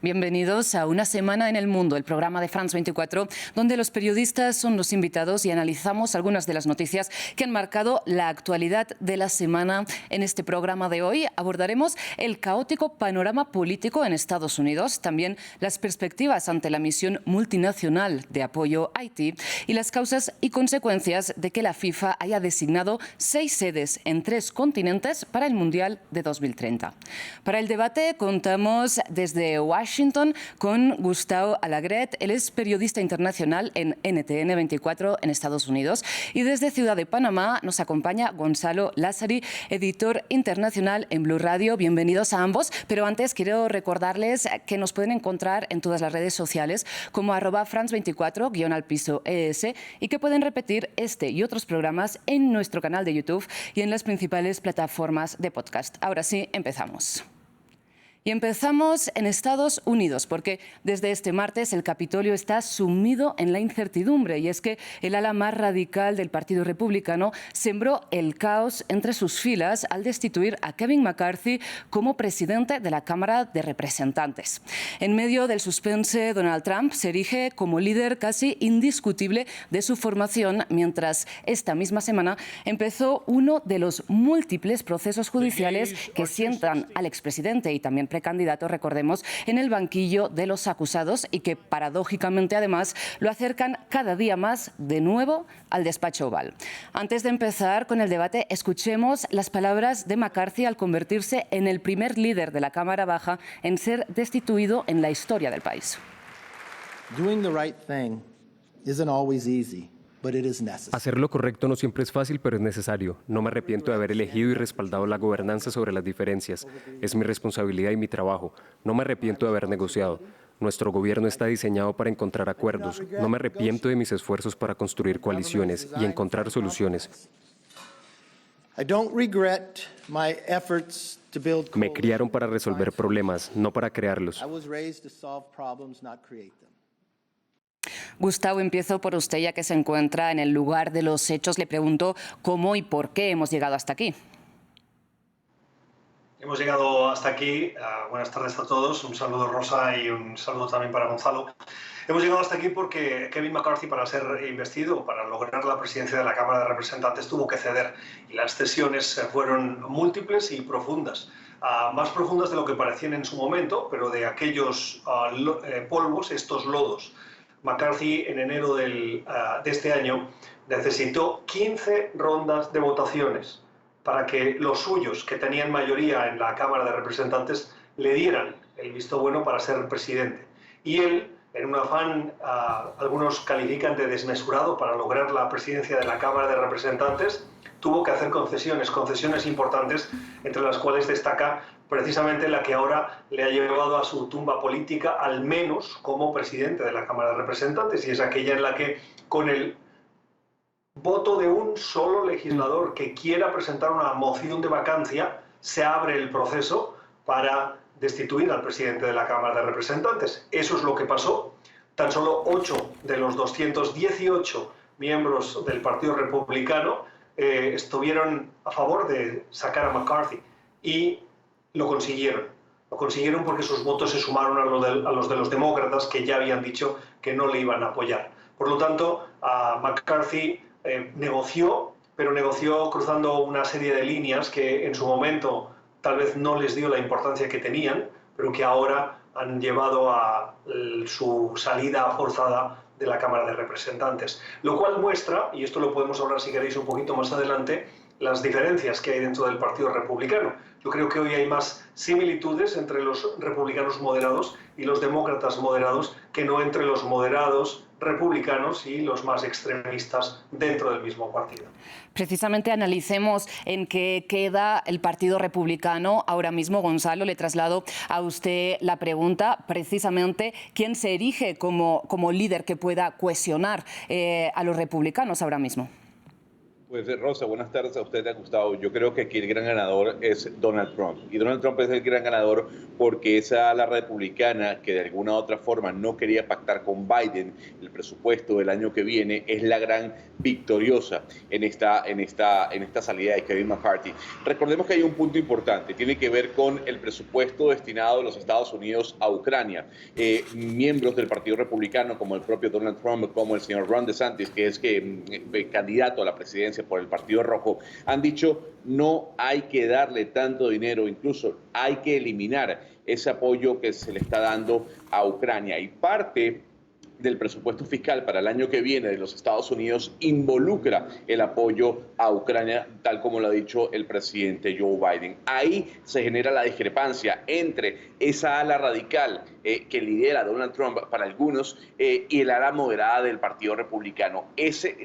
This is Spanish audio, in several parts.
Bienvenidos a Una Semana en el Mundo, el programa de France 24, donde los periodistas son los invitados y analizamos algunas de las noticias que han marcado la actualidad de la semana. En este programa de hoy abordaremos el caótico panorama político en Estados Unidos, también las perspectivas ante la misión multinacional de apoyo a Haití y las causas y consecuencias de que la FIFA haya designado 6 sedes en 3 continentes para el Mundial de 2030. Para el debate contamos desde Washington con Gustavo Alegret. Él es periodista internacional en NTN 24 en Estados Unidos. Y desde Ciudad de Panamá nos acompaña Gonzalo Lázari, editor internacional en Blue Radio. Bienvenidos a ambos. Pero antes quiero recordarles que nos pueden encontrar en todas las redes sociales como @France24_ES y que pueden repetir este y otros programas en nuestro canal de YouTube y en las principales plataformas de podcast. Ahora sí, empezamos. Y empezamos en Estados Unidos, porque desde este martes el Capitolio está sumido en la incertidumbre. Y es que el ala más radical del Partido Republicano sembró el caos entre sus filas al destituir a Kevin McCarthy como presidente de la Cámara de Representantes. En medio del suspense, Donald Trump se erige como líder casi indiscutible de su formación, mientras esta misma semana empezó uno de los múltiples procesos judiciales que sientan al expresidente y también precandidato, recordemos, en el banquillo de los acusados y que paradójicamente además lo acercan cada día más de nuevo al despacho Oval. Antes de empezar con el debate, escuchemos las palabras de McCarthy al convertirse en el primer líder de la Cámara Baja en ser destituido en la historia del país. Doing the right thing isn't always easy. Hacer lo correcto no siempre es fácil, pero es necesario. No me arrepiento de haber elegido y respaldado la gobernanza sobre las diferencias. Es mi responsabilidad y mi trabajo. No me arrepiento de haber negociado. Nuestro gobierno está diseñado para encontrar acuerdos. No me arrepiento de mis esfuerzos para construir coaliciones y encontrar soluciones. Me criaron para resolver problemas, no para crearlos. Gustavo, empiezo por usted, ya que se encuentra en el lugar de los hechos. Le pregunto cómo y por qué hemos llegado hasta aquí. Hemos llegado hasta aquí. Buenas tardes a todos. Un saludo, Rosa, y un saludo también para Gonzalo. Hemos llegado hasta aquí porque Kevin McCarthy, para ser investido, para lograr la presidencia de la Cámara de Representantes, tuvo que ceder. Y las cesiones fueron múltiples y profundas. Más profundas de lo que parecían en su momento, pero de aquellos polvos, estos lodos. McCarthy, en enero de este año, necesitó 15 rondas de votaciones para que los suyos, que tenían mayoría en la Cámara de Representantes, le dieran el visto bueno para ser presidente. Y él, en un afán, algunos califican de desmesurado para lograr la presidencia de la Cámara de Representantes, tuvo que hacer concesiones importantes, entre las cuales destaca precisamente la que ahora le ha llevado a su tumba política, al menos como presidente de la Cámara de Representantes, y es aquella en la que, con el voto de un solo legislador que quiera presentar una moción de vacancia, se abre el proceso para destituir al presidente de la Cámara de Representantes. Eso es lo que pasó. Tan solo 8 de los 218 miembros del Partido Republicano estuvieron a favor de sacar a McCarthy y lo consiguieron. Lo consiguieron porque sus votos se sumaron a los de los demócratas, que ya habían dicho que no le iban a apoyar. Por lo tanto, McCarthy negoció, pero negoció cruzando una serie de líneas que en su momento tal vez no les dio la importancia que tenían, pero que ahora han llevado a su salida forzada de la Cámara de Representantes. Lo cual muestra, y esto lo podemos hablar si queréis un poquito más adelante, las diferencias que hay dentro del Partido Republicano. Yo creo que hoy hay más similitudes entre los republicanos moderados y los demócratas moderados que no entre los moderados republicanos y los más extremistas dentro del mismo partido. Precisamente analicemos en qué queda el Partido Republicano ahora mismo. Gonzalo, le traslado a usted la pregunta. Precisamente, ¿quién se erige como líder que pueda cohesionar a los republicanos ahora mismo? Pues Rosa, buenas tardes a usted, a Gustavo. Yo creo que aquí el gran ganador es Donald Trump. Y Donald Trump es el gran ganador porque esa ala republicana que de alguna u otra forma no quería pactar con Biden el presupuesto del año que viene es la gran victoriosa en esta salida de Kevin McCarthy. Recordemos que hay un punto importante, tiene que ver con el presupuesto destinado de los Estados Unidos a Ucrania. Miembros del Partido Republicano, como el propio Donald Trump, como el señor Ron DeSantis, que es candidato a la presidencia por el Partido Rojo, han dicho no hay que darle tanto dinero, incluso hay que eliminar ese apoyo que se le está dando a Ucrania. Y parte del presupuesto fiscal para el año que viene de los Estados Unidos involucra el apoyo a Ucrania, tal como lo ha dicho el presidente Joe Biden. Ahí se genera la discrepancia entre esa ala radical que lidera Donald Trump para algunos y el ala moderada del Partido Republicano.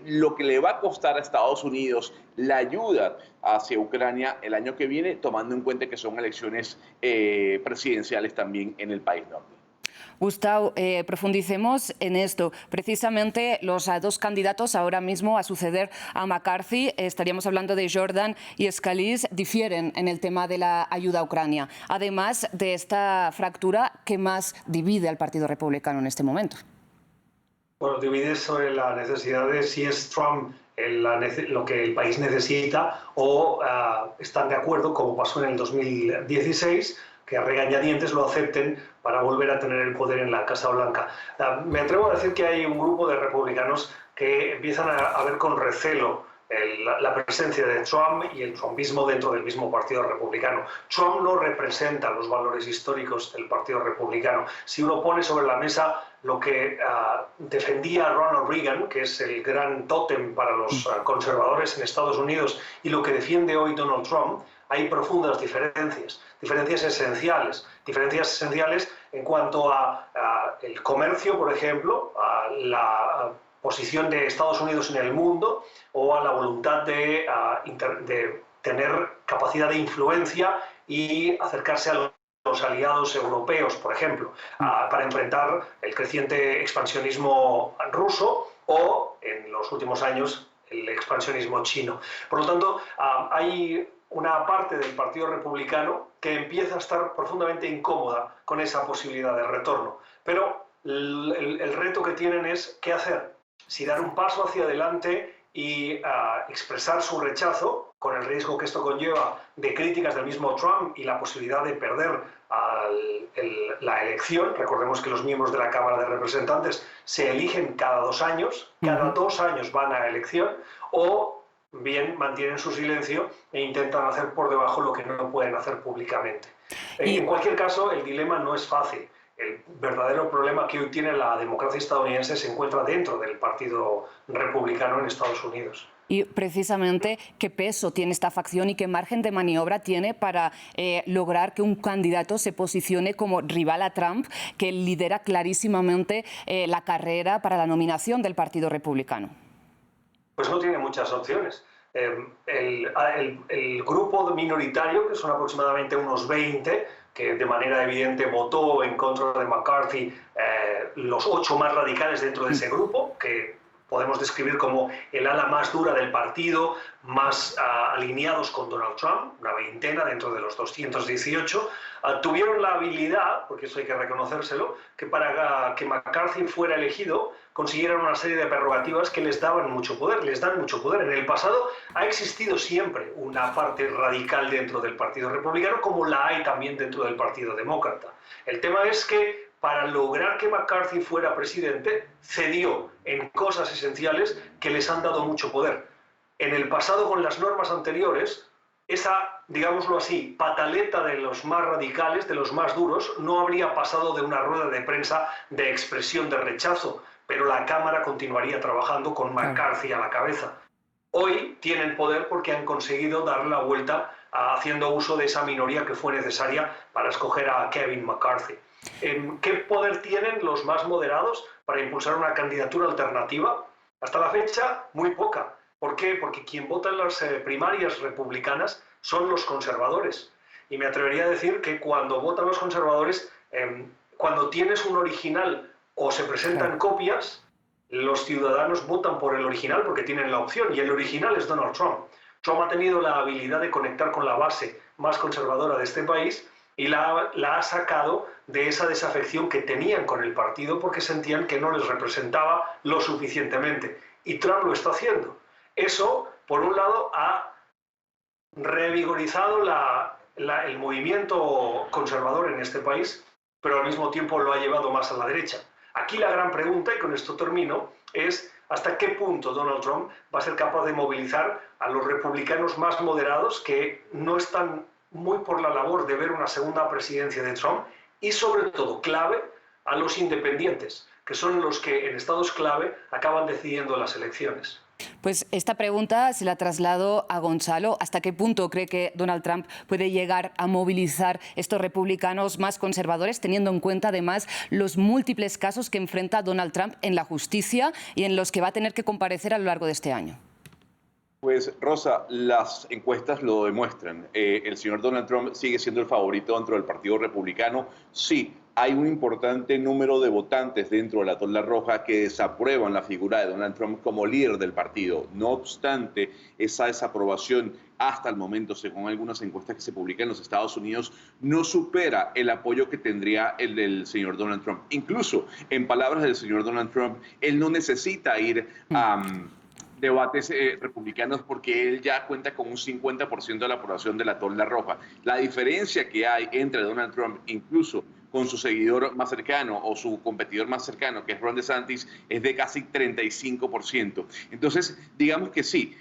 Lo que le va a costar a Estados Unidos la ayuda hacia Ucrania el año que viene, tomando en cuenta que son elecciones presidenciales también en el país norte. Gustavo, profundicemos en esto. Precisamente los dos candidatos ahora mismo a suceder a McCarthy, estaríamos hablando de Jordan y Scalise, difieren en el tema de la ayuda a Ucrania. Además de esta fractura, ¿qué más divide al Partido Republicano en este momento? Bueno, divide sobre la necesidad de si es Trump lo que el país necesita o están de acuerdo, como pasó en el 2016, que a regañadientes lo acepten para volver a tener el poder en la Casa Blanca. Me atrevo a decir que hay un grupo de republicanos que empiezan a ver con recelo la presencia de Trump y el trumpismo dentro del mismo Partido Republicano. Trump no representa los valores históricos del Partido Republicano. Si uno pone sobre la mesa lo que defendía Ronald Reagan, que es el gran tótem para los conservadores en Estados Unidos, y lo que defiende hoy Donald Trump, hay profundas diferencias esenciales en cuanto a el comercio, por ejemplo, a la posición de Estados Unidos en el mundo o a la voluntad de tener capacidad de influencia y acercarse a los aliados europeos, por ejemplo, para enfrentar el creciente expansionismo ruso o, en los últimos años, el expansionismo chino. Por lo tanto, hay una parte del Partido Republicano que empieza a estar profundamente incómoda con esa posibilidad de retorno. Pero el reto que tienen es qué hacer. Si dar un paso hacia adelante y expresar su rechazo, con el riesgo que esto conlleva de críticas del mismo Trump y la posibilidad de perder la elección. Recordemos que los miembros de la Cámara de Representantes se eligen cada 2 años, cada 2 años van a elección, o bien mantienen su silencio e intentan hacer por debajo lo que no pueden hacer públicamente. En cualquier caso, el dilema no es fácil. El verdadero problema que hoy tiene la democracia estadounidense se encuentra dentro del Partido Republicano en Estados Unidos. Y precisamente, ¿qué peso tiene esta facción y qué margen de maniobra tiene para lograr que un candidato se posicione como rival a Trump, que lidera clarísimamente la carrera para la nominación del Partido Republicano? Pues no tiene muchas opciones. El grupo minoritario, que son aproximadamente unos 20, que de manera evidente votó en contra de McCarthy, los 8 más radicales dentro de ese grupo, que podemos describir como el ala más dura del partido, más alineados con Donald Trump, una veintena dentro de los 218, tuvieron la habilidad, porque eso hay que reconocérselo, que para que McCarthy fuera elegido consiguieron una serie de prerrogativas que les daban mucho poder, les dan mucho poder. En el pasado ha existido siempre una parte radical dentro del Partido Republicano, como la hay también dentro del Partido Demócrata. El tema es que para lograr que McCarthy fuera presidente, cedió en cosas esenciales que les han dado mucho poder. En el pasado, con las normas anteriores, esa, digámoslo así, pataleta de los más radicales, de los más duros, no habría pasado de una rueda de prensa de expresión de rechazo, pero la Cámara continuaría trabajando con McCarthy a la cabeza. Hoy tienen poder porque han conseguido darle la vuelta haciendo uso de esa minoría que fue necesaria para escoger a Kevin McCarthy. ¿Qué poder tienen los más moderados para impulsar una candidatura alternativa? Hasta la fecha, muy poca. ¿Por qué? Porque quien vota en las primarias republicanas son los conservadores. Y me atrevería a decir que cuando votan los conservadores, cuando tienes un original o se presentan copias, los ciudadanos votan por el original porque tienen la opción, y el original es Donald Trump. Trump ha tenido la habilidad de conectar con la base más conservadora de este país y la ha sacado de esa desafección que tenían con el partido porque sentían que no les representaba lo suficientemente. Y Trump lo está haciendo. Eso, por un lado, ha revigorizado el movimiento conservador en este país, pero al mismo tiempo lo ha llevado más a la derecha. Aquí la gran pregunta, y con esto termino, es hasta qué punto Donald Trump va a ser capaz de movilizar a los republicanos más moderados que no están muy por la labor de ver una segunda presidencia de Trump, y sobre todo, clave, a los independientes, que son los que en estados clave acaban decidiendo las elecciones. Pues esta pregunta se la traslado a Gonzalo. ¿Hasta qué punto cree que Donald Trump puede llegar a movilizar estos republicanos más conservadores, teniendo en cuenta además los múltiples casos que enfrenta Donald Trump en la justicia y en los que va a tener que comparecer a lo largo de este año? Pues, Rosa, las encuestas lo demuestran. El señor Donald Trump sigue siendo el favorito dentro del Partido Republicano. Sí, hay un importante número de votantes dentro de la Tolla Roja que desaprueban la figura de Donald Trump como líder del partido. No obstante, esa desaprobación hasta el momento, según algunas encuestas que se publican en los Estados Unidos, no supera el apoyo que tendría el del señor Donald Trump. Incluso, en palabras del señor Donald Trump, él no necesita ir a debates republicanos porque él ya cuenta con un 50% de la aprobación de la Tolla Roja. La diferencia que hay entre Donald Trump, incluso con su seguidor más cercano o su competidor más cercano, que es Ron DeSantis, es de casi 35%. Entonces, digamos que sí,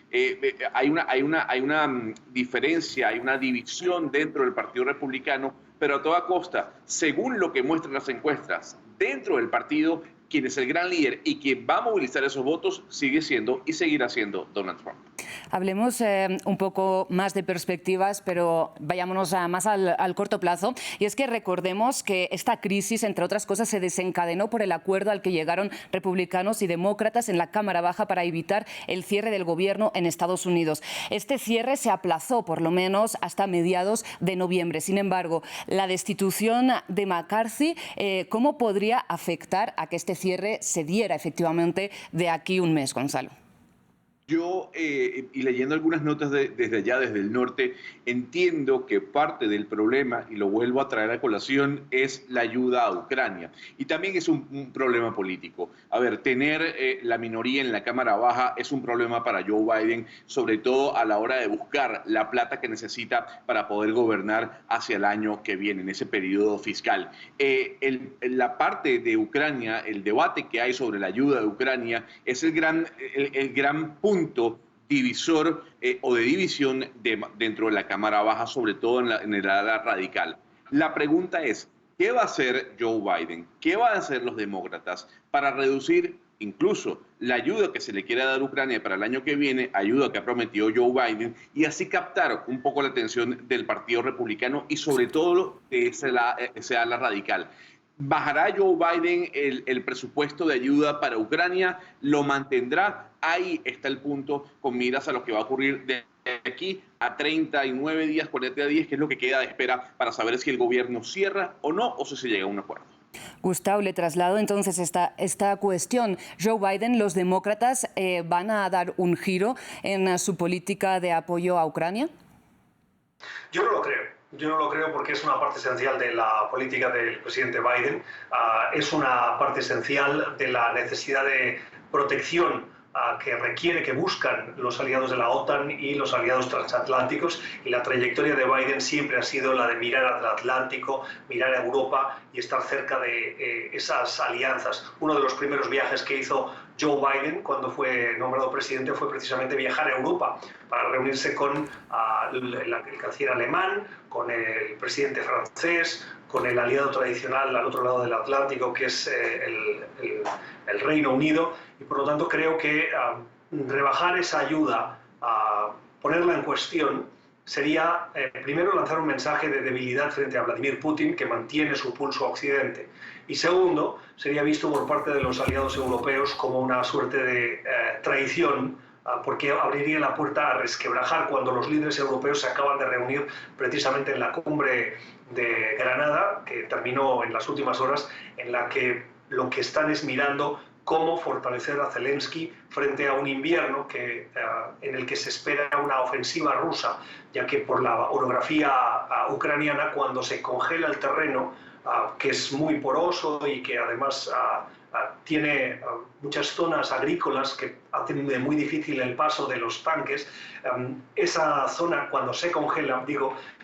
hay una diferencia, hay una división dentro del Partido Republicano, pero a toda costa, según lo que muestran las encuestas, dentro del partido, quien es el gran líder y quien va a movilizar esos votos sigue siendo y seguirá siendo Donald Trump. Hablemos un poco más de perspectivas, pero vayámonos más al corto plazo. Y es que recordemos que esta crisis, entre otras cosas, se desencadenó por el acuerdo al que llegaron republicanos y demócratas en la Cámara Baja para evitar el cierre del gobierno en Estados Unidos. Este cierre se aplazó por lo menos hasta mediados de noviembre. Sin embargo, la destitución de McCarthy, ¿cómo podría afectar a que este cierre se diera efectivamente de aquí un mes, Gonzalo? Yo, y leyendo algunas notas desde allá, desde el norte, entiendo que parte del problema, y lo vuelvo a traer a colación, es la ayuda a Ucrania. Y también es un problema político. A ver, tener la minoría en la Cámara Baja es un problema para Joe Biden, sobre todo a la hora de buscar la plata que necesita para poder gobernar hacia el año que viene, en ese periodo fiscal. La parte de Ucrania, el debate que hay sobre la ayuda de Ucrania, es el gran punto divisor o de división dentro de la Cámara Baja, sobre todo en el ala radical. La pregunta es, ¿qué va a hacer Joe Biden? ¿Qué van a hacer los demócratas para reducir incluso la ayuda que se le quiere dar a Ucrania para el año que viene, ayuda que ha prometido Joe Biden, y así captar un poco la atención del Partido Republicano y sobre todo de ese ala radical? ¿Bajará Joe Biden el presupuesto de ayuda para Ucrania? ¿Lo mantendrá? Ahí está el punto con miras a lo que va a ocurrir de aquí a 39 días, 40 días, que es lo que queda de espera para saber si el gobierno cierra o no, o si se llega a un acuerdo. Gustavo, le traslado entonces esta cuestión. Joe Biden, ¿los demócratas van a dar un giro en su política de apoyo a Ucrania? Yo no lo creo. Yo no lo creo porque es una parte esencial de la política del presidente Biden. Es una parte esencial de la necesidad de protección que requiere, que buscan los aliados de la OTAN y los aliados transatlánticos, y la trayectoria de Biden siempre ha sido la de mirar al Atlántico, mirar a Europa y estar cerca de esas alianzas. Uno de los primeros viajes que hizo Joe Biden cuando fue nombrado presidente fue precisamente viajar a Europa para reunirse con el canciller alemán, con el presidente francés, con el aliado tradicional al otro lado del Atlántico, que es el Reino Unido, y por lo tanto creo que rebajar esa ayuda, ponerla en cuestión, sería primero lanzar un mensaje de debilidad frente a Vladimir Putin, que mantiene su pulso a Occidente, y segundo, sería visto por parte de los aliados europeos como una suerte de traición, porque abriría la puerta a resquebrajar cuando los líderes europeos se acaban de reunir precisamente en la cumbre de Granada, que terminó en las últimas horas, en la que lo que están es mirando cómo fortalecer a Zelensky frente a un invierno en el que se espera una ofensiva rusa, ya que por la orografía ucraniana, cuando se congela el terreno, que es muy poroso y que además tiene muchas zonas agrícolas que hacen muy difícil el paso de los tanques, esa zona cuando se congela,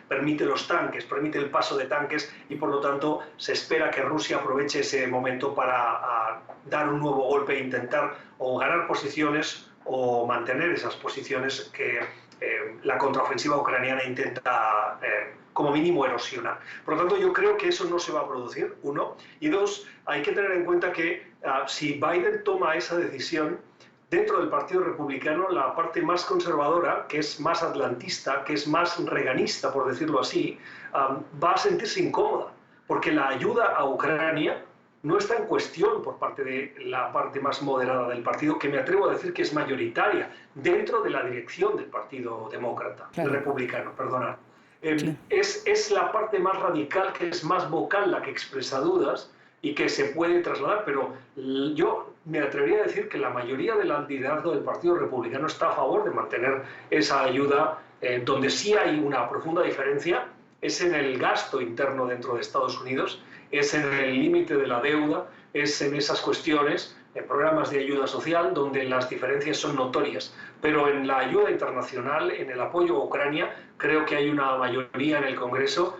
permite los tanques, permite el paso de tanques y por lo tanto se espera que Rusia aproveche ese momento para dar un nuevo golpe e intentar o ganar posiciones o mantener esas posiciones que la contraofensiva ucraniana intenta como mínimo erosionar. Por lo tanto, yo creo que eso no se va a producir, uno. Y dos, hay que tener en cuenta que si Biden toma esa decisión, dentro del Partido Republicano, la parte más conservadora, que es más atlantista, que es más reaganista, por decirlo así, va a sentirse incómoda, porque la ayuda a Ucrania no está en cuestión por parte de la parte más moderada del partido, que me atrevo a decir que es mayoritaria dentro de la dirección del Partido Demócrata, claro. Republicano, perdonad. Sí. Es la parte más radical, que es más vocal, la que expresa dudas y que se puede trasladar, pero yo me atrevería a decir que la mayoría del liderazgo del Partido Republicano está a favor de mantener esa ayuda. Donde sí hay una profunda diferencia es en el gasto interno dentro de Estados Unidos, es en el límite de la deuda, es en esas cuestiones, en programas de ayuda social, donde las diferencias son notorias. Pero en la ayuda internacional, en el apoyo a Ucrania, creo que hay una mayoría en el Congreso,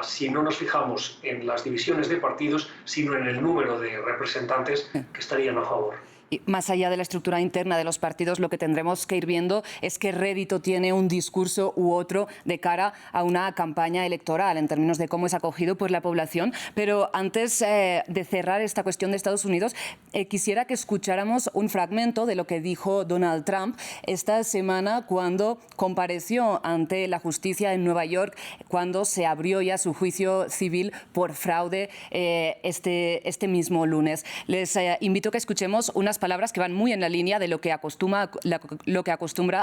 si no nos fijamos en las divisiones de partidos, sino en el número de representantes que estarían a favor. Y más allá de la estructura interna de los partidos, lo que tendremos que ir viendo es qué rédito tiene un discurso u otro de cara a una campaña electoral, en términos de cómo es acogido por la población. Pero antes de cerrar esta cuestión de Estados Unidos, quisiera que escucháramos un fragmento de lo que dijo Donald Trump esta semana cuando compareció ante la justicia en Nueva York, cuando se abrió ya su juicio civil por fraude este mismo lunes. Les invito a que escuchemos unas palabras que van muy en la línea de lo que acostumbra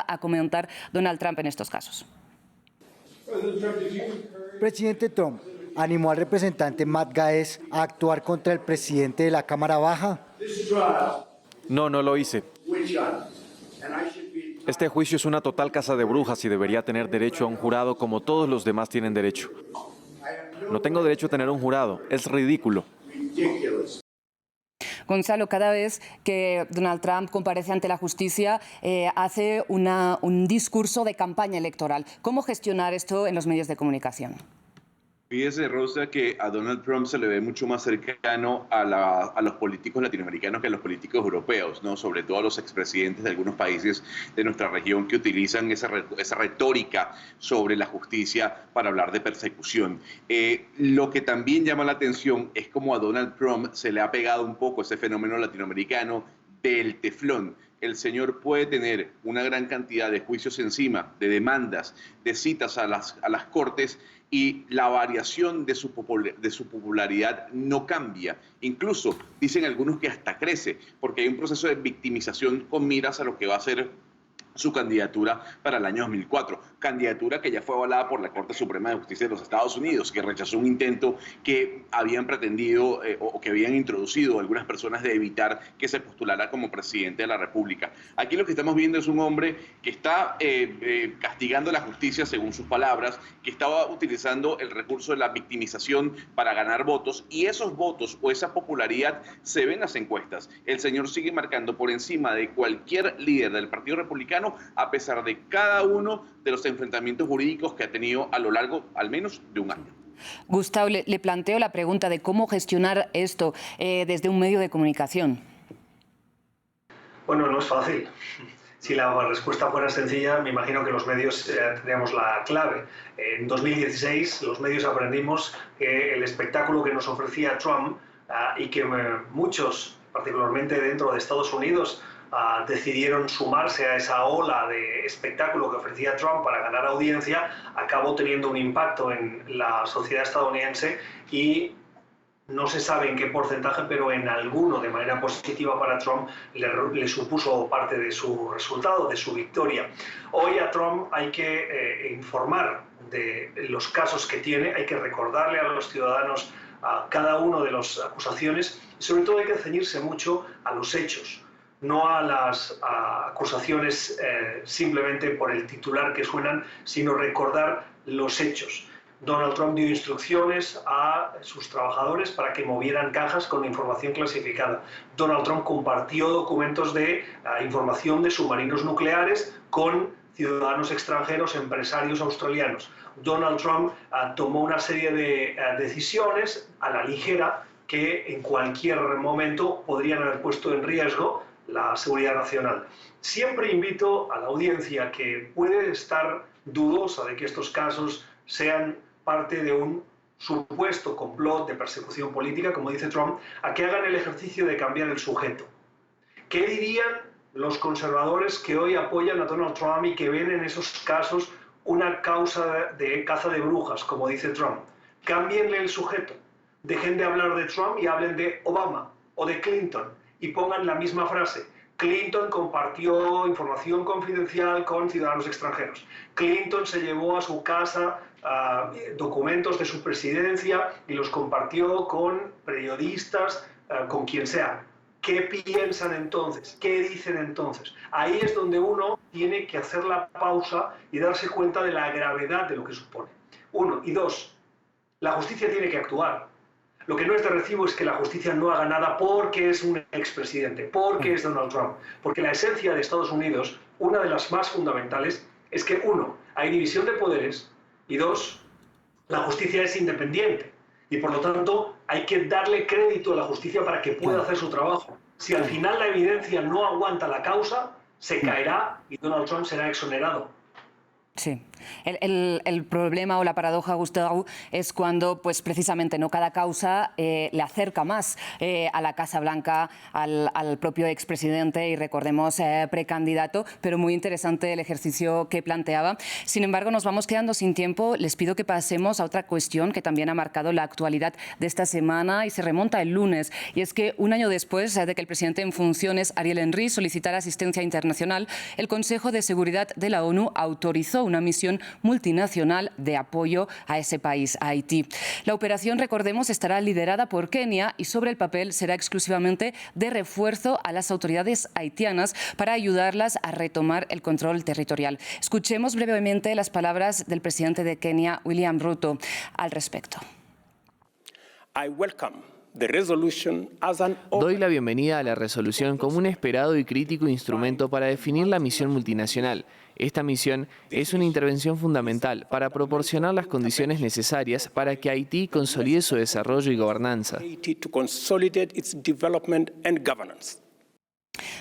a comentar Donald Trump en estos casos. Presidente Trump animó al representante Matt Gaetz a actuar contra el presidente de la Cámara Baja. No lo hice. Este juicio es una total caza de brujas y debería tener derecho a un jurado como todos los demás tienen derecho. No tengo derecho a tener un jurado. Es ridículo. Gonzalo, cada vez que Donald Trump comparece ante la justicia, hace un discurso de campaña electoral. ¿Cómo gestionar esto en los medios de comunicación? Fíjese, Rosa, que a Donald Trump se le ve mucho más cercano a los políticos latinoamericanos que a los políticos europeos, ¿no? Sobre todo a los expresidentes de algunos países de nuestra región que utilizan esa retórica sobre la justicia para hablar de persecución. Lo que también llama la atención es cómo a Donald Trump se le ha pegado un poco ese fenómeno latinoamericano del teflón. El señor puede tener una gran cantidad de juicios encima, de demandas, de citas a las cortes, y la variación de su popularidad no cambia. Incluso dicen algunos que hasta crece, porque hay un proceso de victimización con miras a lo que va a ser su candidatura para el año 2004, candidatura que ya fue avalada por la Corte Suprema de Justicia de los Estados Unidos, que rechazó un intento que habían pretendido o que habían introducido algunas personas de evitar que se postulara como presidente de la República. Aquí lo que estamos viendo es un hombre que está castigando la justicia según sus palabras, que estaba utilizando el recurso de la victimización para ganar votos, y esos votos o esa popularidad se ven en las encuestas. El señor sigue marcando por encima de cualquier líder del Partido Republicano, a pesar de cada uno de los enfrentamientos jurídicos que ha tenido a lo largo, al menos, de un año. Gustavo, le planteo la pregunta de cómo gestionar esto desde un medio de comunicación. Bueno, no es fácil. Si la respuesta fuera sencilla, me imagino que los medios tendríamos la clave. En 2016 los medios aprendimos que el espectáculo que nos ofrecía Trump y que muchos, particularmente dentro de Estados Unidos, decidieron sumarse a esa ola de espectáculo que ofrecía Trump para ganar audiencia, acabó teniendo un impacto en la sociedad estadounidense y no se sabe en qué porcentaje, pero en alguno de manera positiva para Trump le supuso parte de su resultado, de su victoria. Hoy a Trump hay que informar de los casos que tiene, hay que recordarle a los ciudadanos a cada una de las acusaciones y sobre todo hay que ceñirse mucho a los hechos, no a las acusaciones simplemente por el titular que suenan, sino recordar los hechos. Donald Trump dio instrucciones a sus trabajadores para que movieran cajas con información clasificada. Donald Trump compartió documentos de información de submarinos nucleares con ciudadanos extranjeros, empresarios australianos. Donald Trump tomó una serie de decisiones a la ligera que en cualquier momento podrían haber puesto en riesgo la seguridad nacional. Siempre invito a la audiencia que puede estar dudosa de que estos casos sean parte de un supuesto complot de persecución política, como dice Trump, a que hagan el ejercicio de cambiar el sujeto. ¿Qué dirían los conservadores que hoy apoyan a Donald Trump y que ven en esos casos una causa de caza de brujas, como dice Trump? Cámbienle el sujeto. Dejen de hablar de Trump y hablen de Obama o de Clinton y pongan la misma frase. Clinton compartió información confidencial con ciudadanos extranjeros. Clinton se llevó a su casa documentos de su presidencia y los compartió con periodistas, con quien sea. ¿Qué piensan entonces? ¿Qué dicen entonces? Ahí es donde uno tiene que hacer la pausa y darse cuenta de la gravedad de lo que supone. Uno. Y dos, la justicia tiene que actuar. Lo que no es de recibo es que la justicia no haga nada porque es un expresidente, porque es Donald Trump. Porque la esencia de Estados Unidos, una de las más fundamentales, es que uno, hay división de poderes y dos, la justicia es independiente. Y por lo tanto hay que darle crédito a la justicia para que pueda hacer su trabajo. Si al final la evidencia no aguanta la causa, se caerá y Donald Trump será exonerado. Sí. El problema o la paradoja, Gustavo, es cuando pues precisamente no cada causa le acerca más a la Casa Blanca, al propio expresidente y recordemos precandidato, pero muy interesante el ejercicio que planteaba. Sin embargo, nos vamos quedando sin tiempo. Les pido que pasemos a otra cuestión que también ha marcado la actualidad de esta semana y se remonta el lunes. Y es que un año después de que el presidente en funciones, Ariel Henry, solicitara asistencia internacional, el Consejo de Seguridad de la ONU autorizó una misión multinacional de apoyo a ese país, a Haití. La operación, recordemos, estará liderada por Kenia y sobre el papel será exclusivamente de refuerzo a las autoridades haitianas para ayudarlas a retomar el control territorial. Escuchemos brevemente las palabras del presidente de Kenia, William Ruto, al respecto. Doy la bienvenida a la resolución como un esperado y crítico instrumento para definir la misión multinacional. Esta misión es una intervención fundamental para proporcionar las condiciones necesarias para que Haití consolide su desarrollo y gobernanza.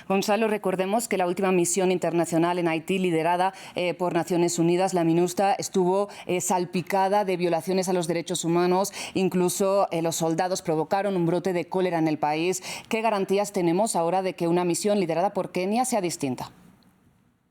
Gonzalo, recordemos que la última misión internacional en Haití, liderada por Naciones Unidas, la MINUSTA, estuvo salpicada de violaciones a los derechos humanos. Incluso los soldados provocaron un brote de cólera en el país. ¿Qué garantías tenemos ahora de que una misión liderada por Kenia sea distinta?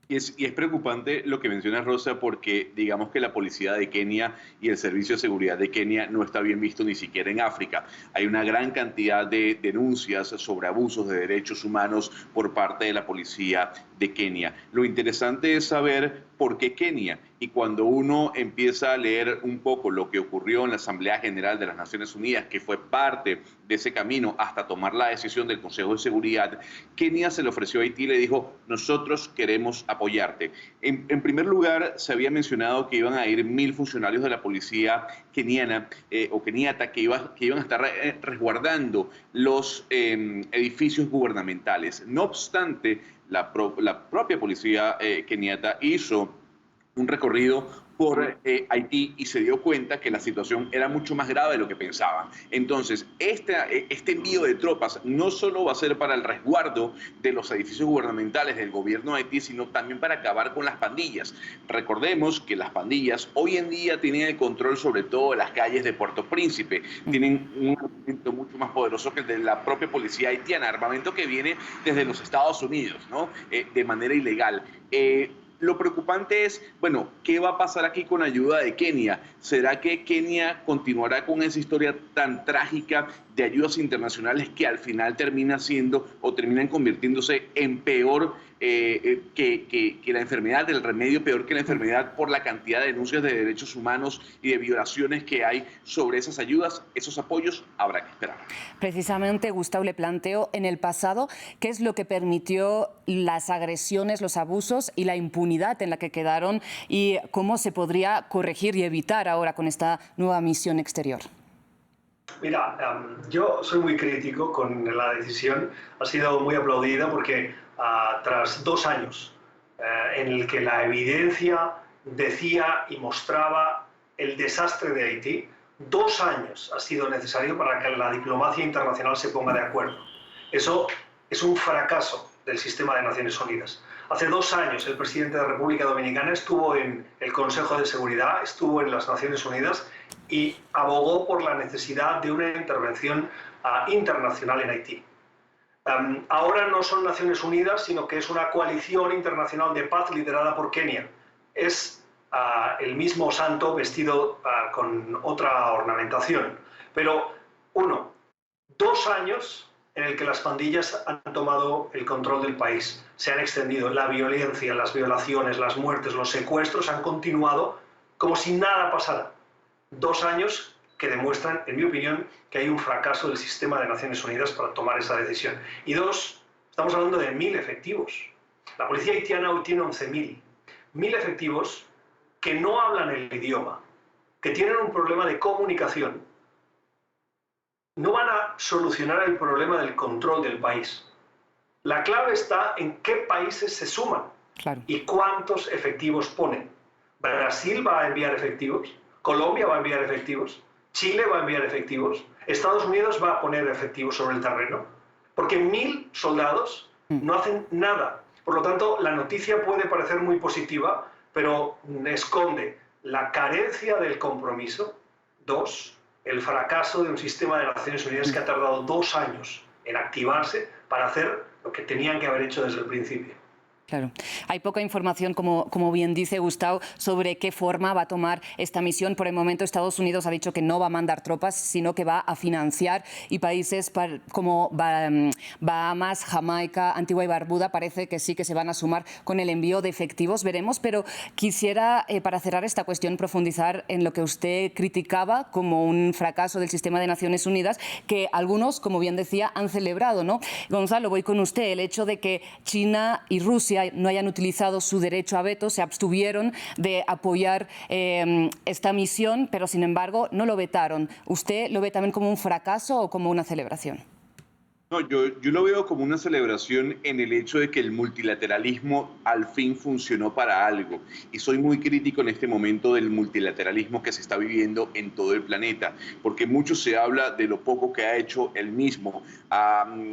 Y es preocupante lo que menciona Rosa porque digamos que la policía de Kenia y el Servicio de Seguridad de Kenia no está bien visto ni siquiera en África. Hay una gran cantidad de denuncias sobre abusos de derechos humanos por parte de la policía de Kenia. Lo interesante es saber por qué Kenia. Y cuando uno empieza a leer un poco lo que ocurrió en la Asamblea General de las Naciones Unidas, que fue parte de ese camino hasta tomar la decisión del Consejo de Seguridad, Kenia se le ofreció a Haití y le dijo, nosotros queremos apoyarte. En primer lugar, se había mencionado que iban a ir 1.000 funcionarios de la policía keniana o keniata que iban a estar resguardando los edificios gubernamentales. No obstante, la propia policía keniata hizo un recorrido por Haití y se dio cuenta que la situación era mucho más grave de lo que pensaban. Entonces, este envío de tropas no solo va a ser para el resguardo de los edificios gubernamentales del gobierno de Haití, sino también para acabar con las pandillas. Recordemos que las pandillas hoy en día tienen el control sobre todo de las calles de Puerto Príncipe. Tienen un armamento mucho más poderoso que el de la propia policía haitiana, armamento que viene desde los Estados Unidos, ¿no? De manera ilegal. Lo preocupante es, bueno, ¿qué va a pasar aquí con ayuda de Kenia? ¿Será que Kenia continuará con esa historia tan trágica de ayudas internacionales que al final terminan convirtiéndose en peor que la enfermedad, el remedio peor que la enfermedad por la cantidad de denuncias de derechos humanos y de violaciones que hay sobre esas ayudas, esos apoyos, habrá que esperar. Precisamente, Gustavo, le planteo en el pasado qué es lo que permitió las agresiones, los abusos y la impunidad en la que quedaron y cómo se podría corregir y evitar ahora con esta nueva misión exterior. Mira, yo soy muy crítico con la decisión. Ha sido muy aplaudida porque tras 2 años en el que la evidencia decía y mostraba el desastre de Haití, 2 años ha sido necesario para que la diplomacia internacional se ponga de acuerdo. Eso es un fracaso del sistema de Naciones Unidas. Hace 2 años el presidente de la República Dominicana estuvo en el Consejo de Seguridad, estuvo en las Naciones Unidas y abogó por la necesidad de una intervención internacional en Haití. Ahora no son Naciones Unidas, sino que es una coalición internacional de paz liderada por Kenia. Es el mismo santo vestido con otra ornamentación. Pero 2 años en el que las pandillas han tomado el control del país, se han extendido, la violencia, las violaciones, las muertes, los secuestros han continuado como si nada pasara. 2 años que demuestran, en mi opinión, que hay un fracaso del sistema de Naciones Unidas para tomar esa decisión. Y 2, estamos hablando de 1.000 efectivos. La policía haitiana hoy tiene 11.000. 1.000 efectivos que no hablan el idioma, que tienen un problema de comunicación. No van a solucionar el problema del control del país. La clave está en qué países se suman y cuántos efectivos ponen. Brasil va a enviar efectivos, Colombia va a enviar efectivos, Chile va a enviar efectivos, Estados Unidos va a poner efectivos sobre el terreno, porque 1.000 soldados no hacen nada. Por lo tanto, la noticia puede parecer muy positiva, pero esconde la carencia del compromiso. 2, el fracaso de un sistema de Naciones Unidas que ha tardado 2 años en activarse para hacer lo que tenían que haber hecho desde el principio. Claro. Hay poca información, como bien dice Gustavo, sobre qué forma va a tomar esta misión. Por el momento, Estados Unidos ha dicho que no va a mandar tropas, sino que va a financiar, y países como Bahamas, Jamaica, Antigua y Barbuda parece que sí que se van a sumar con el envío de efectivos. Veremos, pero quisiera, para cerrar esta cuestión, profundizar en lo que usted criticaba como un fracaso del sistema de Naciones Unidas, que algunos, como bien decía, han celebrado, ¿no? Gonzalo, voy con usted. El hecho de que China y Rusia no hayan utilizado su derecho a veto, se abstuvieron de apoyar esta misión, pero sin embargo no lo vetaron. ¿Usted lo ve también como un fracaso o como una celebración? No, yo lo veo como una celebración en el hecho de que el multilateralismo al fin funcionó para algo. Y soy muy crítico en este momento del multilateralismo que se está viviendo en todo el planeta, porque mucho se habla de lo poco que ha hecho el mismo.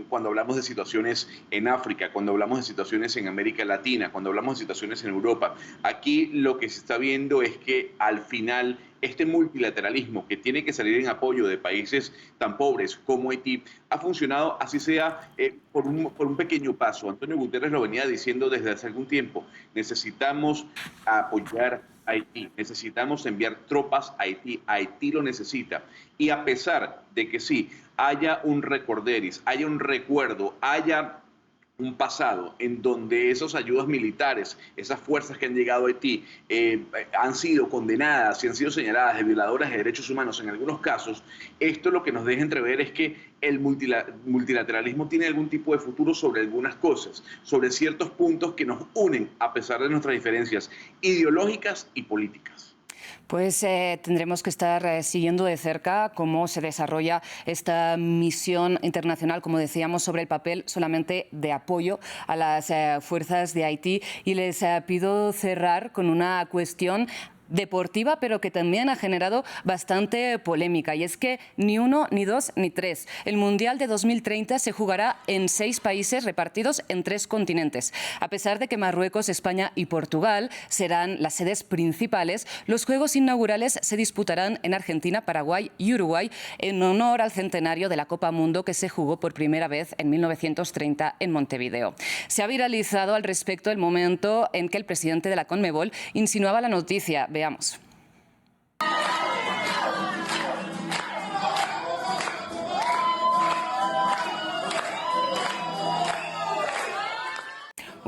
Cuando hablamos de situaciones en África, cuando hablamos de situaciones en América Latina, cuando hablamos de situaciones en Europa, aquí lo que se está viendo es que al final este multilateralismo que tiene que salir en apoyo de países tan pobres como Haití ha funcionado, así sea por un pequeño paso. Antonio Guterres lo venía diciendo desde hace algún tiempo. Necesitamos apoyar a Haití, necesitamos enviar tropas a Haití. Haití lo necesita. Y a pesar de que sí, haya un recorderis, haya un recuerdo, haya un pasado en donde esas ayudas militares, esas fuerzas que han llegado a Haití han sido condenadas y han sido señaladas de violadoras de derechos humanos en algunos casos, esto lo que nos deja entrever es que el multilateralismo tiene algún tipo de futuro sobre algunas cosas, sobre ciertos puntos que nos unen a pesar de nuestras diferencias ideológicas y políticas. Pues tendremos que estar siguiendo de cerca cómo se desarrolla esta misión internacional, como decíamos, sobre el papel solamente de apoyo a las fuerzas de Haití. Y les pido cerrar con una cuestión deportiva, pero que también ha generado bastante polémica, y es que ni 1, ni 2, ni 3. El Mundial de 2030 se jugará en 6 países repartidos en 3 continentes. A pesar de que Marruecos, España y Portugal serán las sedes principales, los Juegos inaugurales se disputarán en Argentina, Paraguay y Uruguay en honor al centenario de la Copa Mundo que se jugó por primera vez en 1930 en Montevideo. Se ha viralizado al respecto el momento en que el presidente de la Conmebol insinuaba la noticia. Veamos.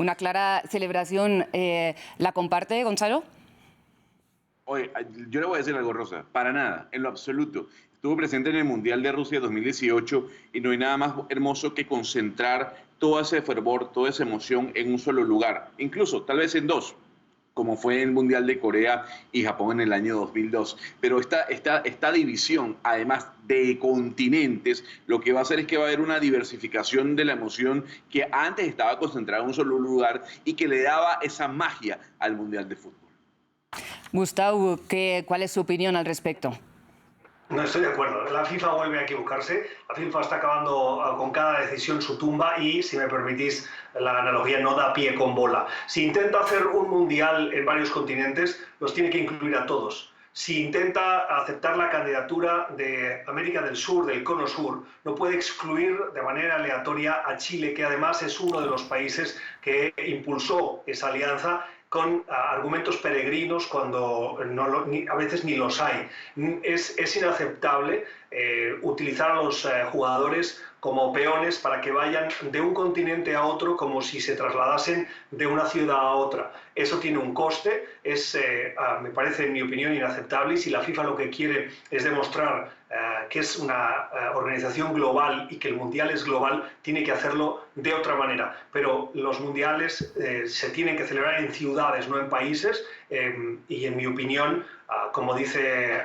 una clara celebración. ¿La comparte, Gonzalo? Oye, yo le voy a decir algo, Rosa, para nada, en lo absoluto. Estuve presente en el Mundial de Rusia 2018 y no hay nada más hermoso que concentrar todo ese fervor, toda esa emoción en un solo lugar, incluso tal vez en dos, como fue el Mundial de Corea y Japón en el año 2002. Pero esta división, además de continentes, lo que va a hacer es que va a haber una diversificación de la emoción que antes estaba concentrada en un solo lugar y que le daba esa magia al Mundial de Fútbol. Gustavo, ¿cuál es su opinión al respecto? No estoy de acuerdo. La FIFA vuelve a equivocarse. La FIFA está acabando con cada decisión su tumba y, si me permitís la analogía, no da pie con bola. Si intenta hacer un mundial en varios continentes, los tiene que incluir a todos. Si intenta aceptar la candidatura de América del Sur, del Cono Sur, no puede excluir de manera aleatoria a Chile, que además es uno de los países que impulsó esa alianza con argumentos peregrinos cuando a veces ni los hay. Es inaceptable utilizar a los jugadores como peones para que vayan de un continente a otro como si se trasladasen de una ciudad a otra. Eso tiene un coste, me parece, en mi opinión, inaceptable, y si la FIFA lo que quiere es demostrar que es una organización global y que el Mundial es global, tiene que hacerlo de otra manera. Pero los Mundiales se tienen que celebrar en ciudades, no en países, y en mi opinión, como dice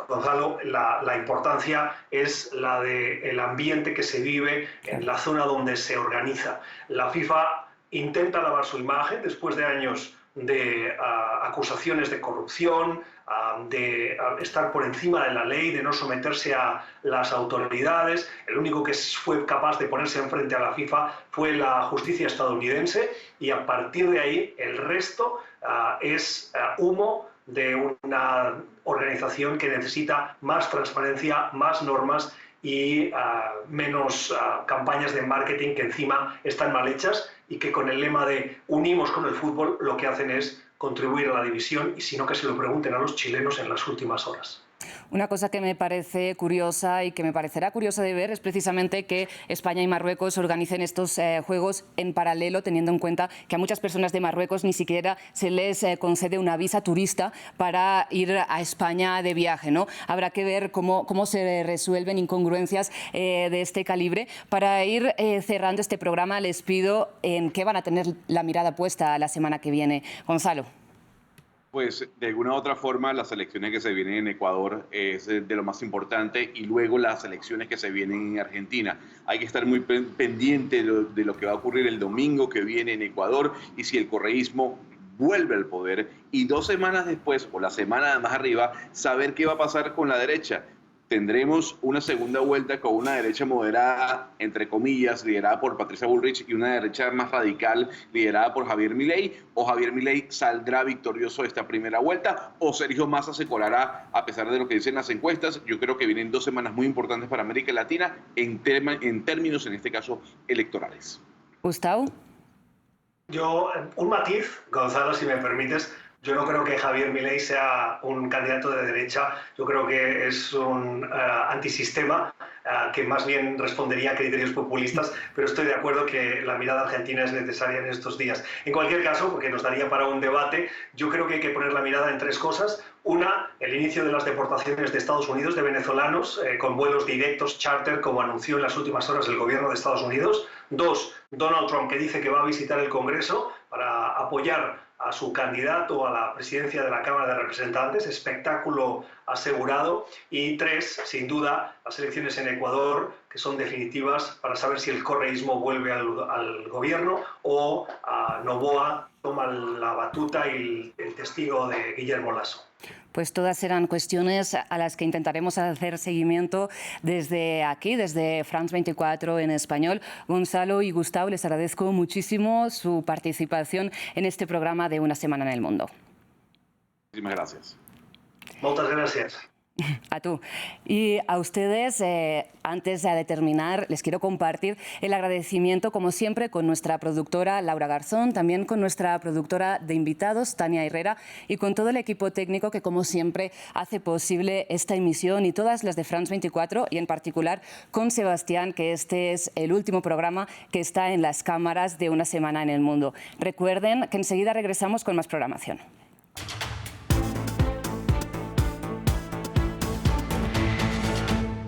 Gonzalo, la importancia es la del ambiente que se vive en la zona donde se organiza. La FIFA intenta lavar su imagen después de años de acusaciones de corrupción, de estar por encima de la ley, de no someterse a las autoridades. El único que fue capaz de ponerse enfrente a la FIFA fue la justicia estadounidense, y a partir de ahí el resto es humo de una organización que necesita más transparencia, más normas y menos campañas de marketing que encima están mal hechas y que, con el lema de unimos con el fútbol, lo que hacen es contribuir a la división, y si no, que se lo pregunten a los chilenos en las últimas horas. Una cosa que me parece curiosa y que me parecerá curiosa de ver es precisamente que España y Marruecos organicen estos Juegos en paralelo, teniendo en cuenta que a muchas personas de Marruecos ni siquiera se les concede una visa turista para ir a España de viaje, ¿no? Habrá que ver cómo se resuelven incongruencias de este calibre. Para ir cerrando este programa, les pido en qué van a tener la mirada puesta la semana que viene. Gonzalo. Pues de alguna u otra forma las elecciones que se vienen en Ecuador es de lo más importante, y luego las elecciones que se vienen en Argentina. Hay que estar muy pendiente de lo que va a ocurrir el domingo que viene en Ecuador, y si el correísmo vuelve al poder, y 2 semanas después o la semana más arriba saber qué va a pasar con la derecha. Tendremos una segunda vuelta con una derecha moderada, entre comillas, liderada por Patricia Bullrich, y una derecha más radical liderada por Javier Milei. O Javier Milei saldrá victorioso de esta primera vuelta, o Sergio Massa se colará a pesar de lo que dicen las encuestas. Yo creo que vienen 2 semanas muy importantes para América Latina en términos, en este caso, electorales. Gustavo. Yo, un matiz, Gonzalo, si me permites. Yo no creo que Javier Milei sea un candidato de derecha. Yo creo que es un antisistema que más bien respondería a criterios populistas, pero estoy de acuerdo que la mirada argentina es necesaria en estos días. En cualquier caso, porque nos daría para un debate, yo creo que hay que poner la mirada en 3 cosas. Una, el inicio de las deportaciones de Estados Unidos de venezolanos con vuelos directos, charter, como anunció en las últimas horas el gobierno de Estados Unidos. 2, Donald Trump, que dice que va a visitar el Congreso para apoyar a su candidato a la presidencia de la Cámara de Representantes, espectáculo asegurado. Y 3, sin duda, las elecciones en Ecuador, que son definitivas para saber si el correísmo vuelve al gobierno o Noboa toma la batuta y el testigo de Guillermo Lasso. Pues todas serán cuestiones a las que intentaremos hacer seguimiento desde aquí, desde France 24 en español. Gonzalo y Gustavo, les agradezco muchísimo su participación en este programa de Una Semana en el Mundo. Muchísimas gracias. Muchas gracias. A tú. Y a ustedes, antes de terminar, les quiero compartir el agradecimiento, como siempre, con nuestra productora Laura Garzón, también con nuestra productora de invitados, Tania Herrera, y con todo el equipo técnico que, como siempre, hace posible esta emisión y todas las de France 24, y en particular con Sebastián, que este es el último programa que está en las cámaras de Una semana en el mundo. Recuerden que enseguida regresamos con más programación.